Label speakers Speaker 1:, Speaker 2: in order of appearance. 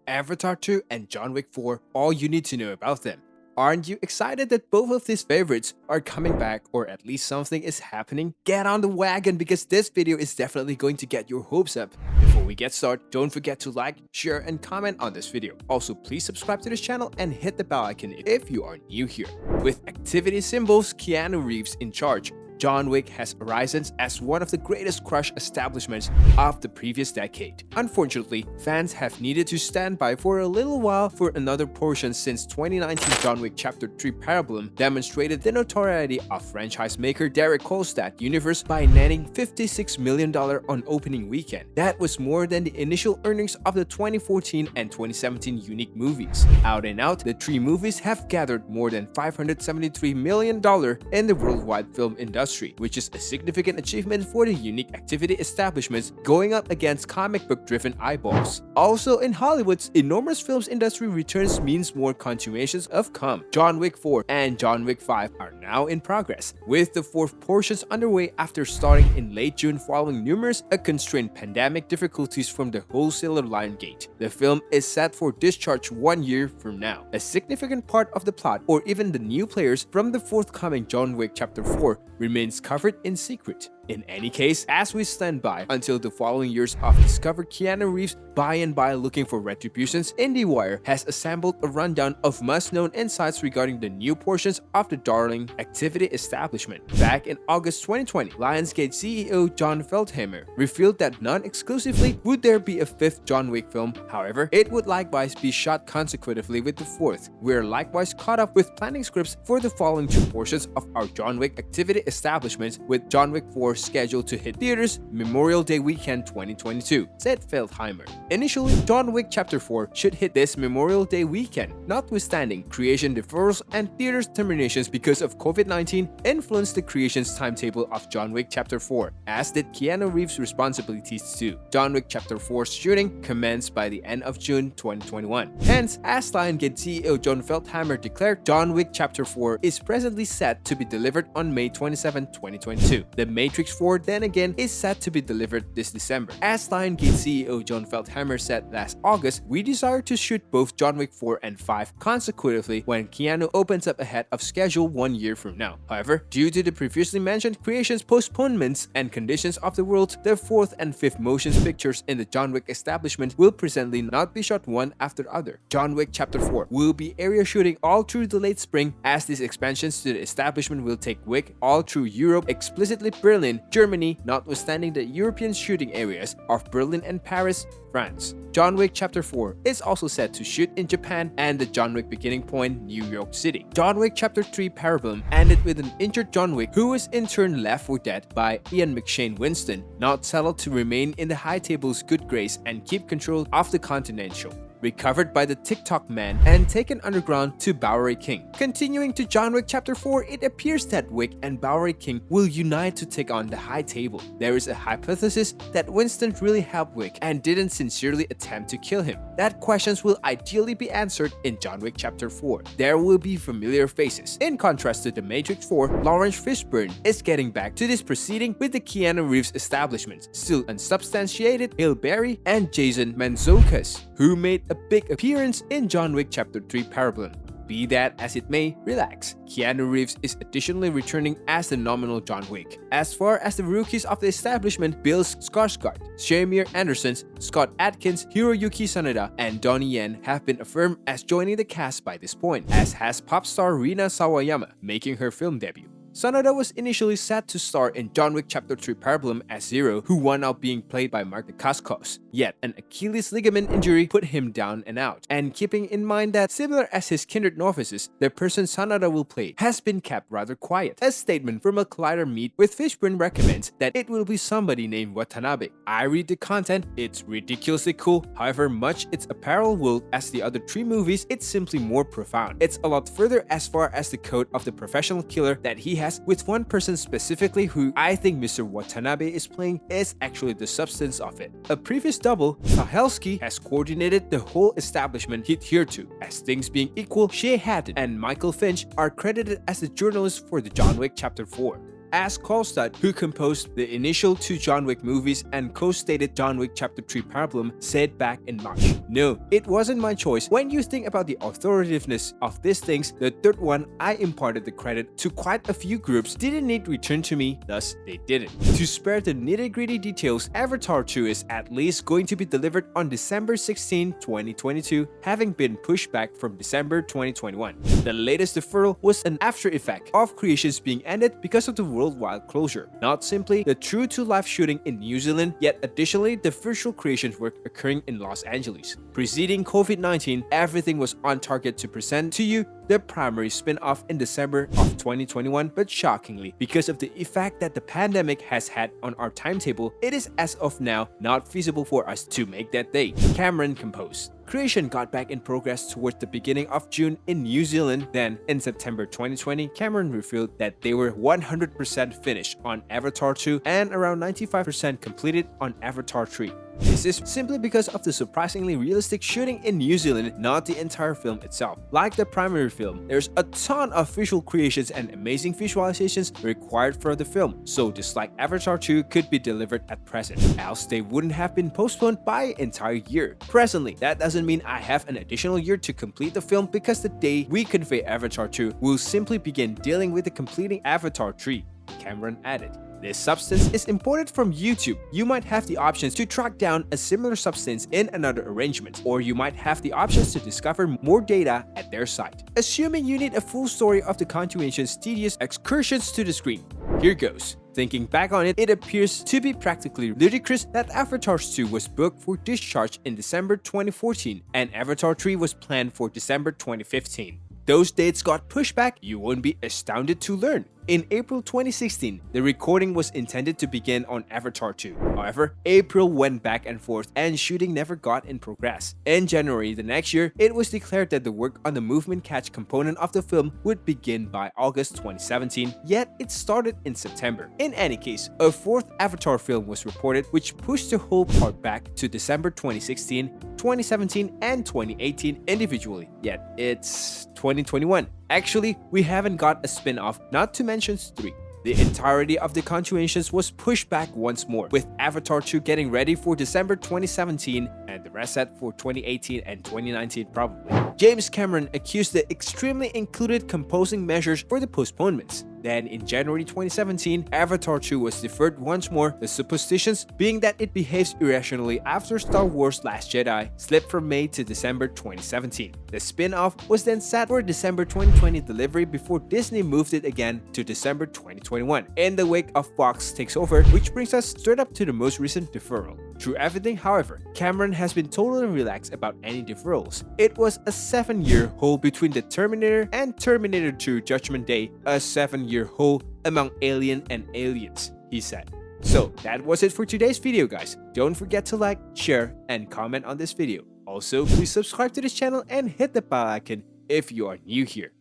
Speaker 1: Avatar 2 and John Wick 4, all you need to know about them. Aren't you excited that both of these favorites are coming back, or at least something is happening? Get on the wagon because this video is definitely going to get your hopes up. Before we get started, don't forget to like, share and comment on this video. Also, please subscribe to this channel and hit the bell icon if you are new here. With activity symbols Keanu Reeves in charge, John Wick has arisen as one of the greatest crush establishments of the previous decade. Unfortunately, fans have needed to stand by for a little while for another portion since 2019 John Wick Chapter 3 Parabellum demonstrated the notoriety of franchise maker Derek Kolstad's universe by netting $56 million on opening weekend. That was more than the initial earnings of the 2014 and 2017 unique movies. Out and out, the three movies have gathered more than $573 million in the worldwide film industry, which is a significant achievement for the unique activity establishments going up against comic book-driven eyeballs. Also, in Hollywood's enormous films industry returns means more continuations have come. John Wick 4 and John Wick 5 are now in progress, with the fourth portions underway after starting in late June following numerous constrained pandemic difficulties from the wholesaler Lionsgate. The film is set for discharge 1 year from now. A significant part of the plot, or even the new players from the forthcoming John Wick Chapter 4, remains covered in secret. In any case, as we stand by until the following years of discover Keanu Reeves by and by looking for retributions, IndieWire has assembled a rundown of must-known insights regarding the new portions of the darling activity establishment. Back in August 2020, Lionsgate CEO John Feldhammer revealed that non-exclusively would there be a fifth John Wick film. However, it would likewise be shot consecutively with the fourth. We're likewise caught up with planning scripts for the following two portions of our John Wick activity establishments, with John Wick 4 scheduled to hit theaters Memorial Day weekend 2022, said Feldheimer. Initially, John Wick Chapter 4 should hit this Memorial Day weekend, notwithstanding creation deferrals and theaters terminations because of COVID-19 influenced the creation's timetable of John Wick Chapter 4, as did Keanu Reeves' responsibilities too. John Wick Chapter 4's shooting commenced by the end of June 2021. Hence, as Lionsgate CEO John Feldheimer declared, John Wick Chapter 4 is presently set to be delivered on May 27, 2022. The Matrix 4 then again is set to be delivered this December. As Lionsgate CEO John Feldheimer said last August, we desire to shoot both John Wick 4 and 5 consecutively when Keanu opens up ahead of schedule 1 year from now. However, due to the previously mentioned creation's postponements and conditions of the world, the fourth and fifth motion pictures in the John Wick establishment will presently not be shot one after the other. John Wick Chapter 4 will be area shooting all through the late spring, as these expansions to the establishment will take Wick all through Europe, explicitly Berlin, Germany, notwithstanding the European shooting areas of Berlin and Paris, France. John Wick Chapter 4 is also set to shoot in Japan and the John Wick beginning point, New York City. John Wick Chapter 3 Parabellum ended with an injured John Wick who was in turn left for dead by Ian McShane Winston, not settled to remain in the high table's good grace and keep control of the Continental. Recovered by the TikTok man and taken underground to Bowery King. Continuing to John Wick Chapter 4, it appears that Wick and Bowery King will unite to take on the High Table. There is a hypothesis that Winston really helped Wick and didn't sincerely attempt to kill him. That questions will ideally be answered in John Wick Chapter 4. There will be familiar faces. In contrast to The Matrix 4, Lawrence Fishburne is getting back to this proceeding with the Keanu Reeves establishment, still unsubstantiated Halle Berry and Jason Mantzoukas, who made a big appearance in John Wick Chapter 3 Parabellum. Be that as it may, relax. Keanu Reeves is additionally returning as the nominal John Wick. As far as the rookies of the establishment, Bill Skarsgård, Shamir Anderson, Scott Adkins, Hiroyuki Sanada, and Donnie Yen have been affirmed as joining the cast by this point, as has pop star Rina Sawayama making her film debut. Sanada was initially set to star in John Wick Chapter 3 Parabellum as Zero, who wound up being played by Mark Dacascos. Yet, an Achilles ligament injury put him down and out. And keeping in mind that, similar as his kindred novices, the person Sanada will play has been kept rather quiet. A statement from a Collider Meet with Fishburne recommends that it will be somebody named Watanabe. I read the content, it's ridiculously cool, however much its apparel will as the other three movies, it's simply more profound. It's a lot further as far as the code of the professional killer that he has, with one person specifically who I think Mr. Watanabe is playing is actually the substance of it. A previous double, Stahelski, has coordinated the whole establishment hitherto. As things being equal, Shea Haddon and Michael Finch are credited as the journalists for the John Wick Chapter 4. As Kolstad, who composed the initial 2 John Wick movies and co-stated John Wick Chapter 3 Parabellum, said back in March, "No, it wasn't my choice. When you think about the authoritativeness of these things, the third one I imparted the credit to quite a few groups didn't need return to me, thus they didn't." To spare the nitty-gritty details, Avatar 2 is at least going to be delivered on December 16, 2022, having been pushed back from December 2021. The latest deferral was an after effect of creations being ended because of the worldwide closure, not simply the true-to-life shooting in New Zealand, yet additionally the virtual creations were occurring in Los Angeles. Preceding COVID-19, everything was on target to present to you the primary spin-off in December of 2021, but shockingly, because of the effect that the pandemic has had on our timetable, it is as of now not feasible for us to make that date. Cameron composed. Creation got back in progress towards the beginning of June in New Zealand. Then, in September 2020, Cameron revealed that they were 100% finished on Avatar 2 and around 95% completed on Avatar 3. This is simply because of the surprisingly realistic shooting in New Zealand, not the entire film itself. Like the primary film, there's a ton of visual creations and amazing visualizations required for the film, so just like Avatar 2 could be delivered at present, else they wouldn't have been postponed by an entire year. Presently, that doesn't mean I have an additional year to complete the film, because the day we convey Avatar 2, we'll simply begin dealing with the completing Avatar 3, Cameron added. This substance is imported from YouTube. You might have the options to track down a similar substance in another arrangement, or you might have the options to discover more data at their site. Assuming you need a full story of the continuation's tedious excursions to the screen. Here goes. Thinking back on it, it appears to be practically ludicrous that Avatar 2 was booked for discharge in December 2014 and Avatar 3 was planned for December 2015. Those dates got pushed back, you won't be astounded to learn. In April 2016, the recording was intended to begin on Avatar 2. However, April went back and forth and shooting never got in progress. In January the next year, it was declared that the work on the movement catch component of the film would begin by August 2017, yet it started in September. In any case, a 4th Avatar film was reported, which pushed the whole part back to December 2016, 2017, and 2018 individually. Yet it's 2021. Actually, we haven't got a spin-off, not to mention 3. The entirety of the continuations was pushed back once more, with Avatar 2 getting ready for December 2017 and the rest set for 2018 and 2019 probably. James Cameron accused the extremely included composing measures for the postponements. Then in January 2017, Avatar 2 was deferred once more, the suppositions being that it behaves irrationally after Star Wars Last Jedi slipped from May to December 2017. The spin-off was then set for December 2020 delivery before Disney moved it again to December 2021, in the wake of Fox takes over, which brings us straight up to the most recent deferral. Through everything, however, Cameron has been totally relaxed about any deferrals. It was a 7-year hold between the Terminator and Terminator 2 Judgment Day, a 7-year hold among Alien and Aliens, he said. So that was it for today's video, guys. Don't forget to like, share, and comment on this video. Also, please subscribe to this channel and hit the bell icon if you are new here.